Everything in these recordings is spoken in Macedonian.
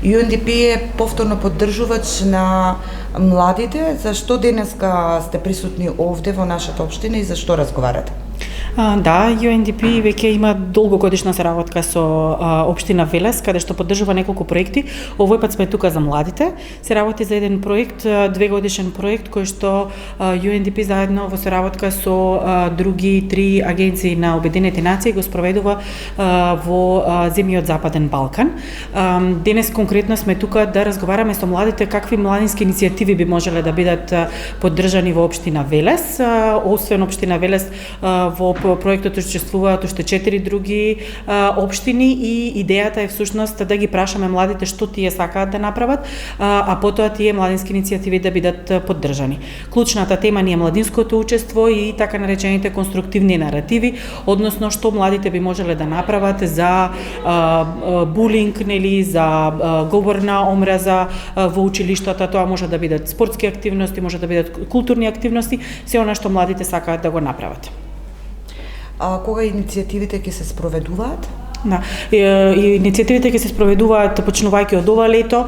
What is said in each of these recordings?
UNDP е повторно поддржувач на младите. Зашто денеска сте присутни овде во нашата општина и зашто разговарате? Да, UNDP веќе има долгогодишна соработка со општина Велес, каде што поддржува неколку проекти. Овој пат сме тука за младите. Се работи за еден проект, 2-годишен проект кој што UNDP заедно во соработка со други 3 агенции на Обединените нации го спроведува во земји од Западен Балкан. Денес конкретно сме тука да разговараме со младите какви младински иницијативи би можеле да бидат поддржани во општина Велес. Освен општина Велес, во проектот учествуваат уште 4 други општини и идејата е всушност да ги прашаме младите што тие сакаат да направат, а потоа тие младински иницијативи да бидат поддржани. Клучната тема ни е младинското учество и така наречените конструктивни наративи, односно што младите би можеле да направат за булинг, нели, за говор на омраза во училиштата. Тоа може да бидат спортски активности, може да бидат културни активности, се она што младите сакаат да го направат. Кога иницијативите ќе се спроведуваат? Да, иницијативите ќе се спроведуваат почнувајќи од ова лето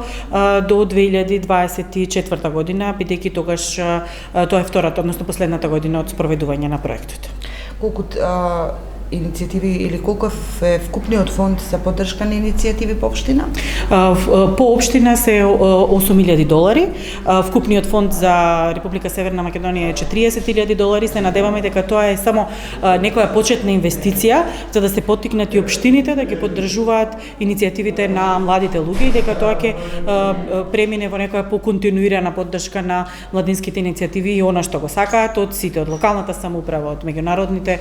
до 2024 година, бидејќи тогаш тоа е втората, односно последната година од спроведување на проектот. Колку иницијативи или колку е вкупниот фонд за поддршка на иницијативи по општина? По општина се $8.000. Вкупниот фонд за Република Северна Македонија е $40.000. Се надеваме дека тоа е само некоја почетна инвестиција за да се поттикнат и општините да ги поддржуваат иницијативите на младите луѓе и дека тоа ќе премине во некоја поконтинуирана поддршка на младинските иницијативи и она што го сакаат од сите, од локалната самоуправа, од меѓународните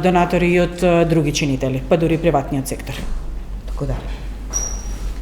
донатори и од други чинители, па дури приватниот сектор. Така да.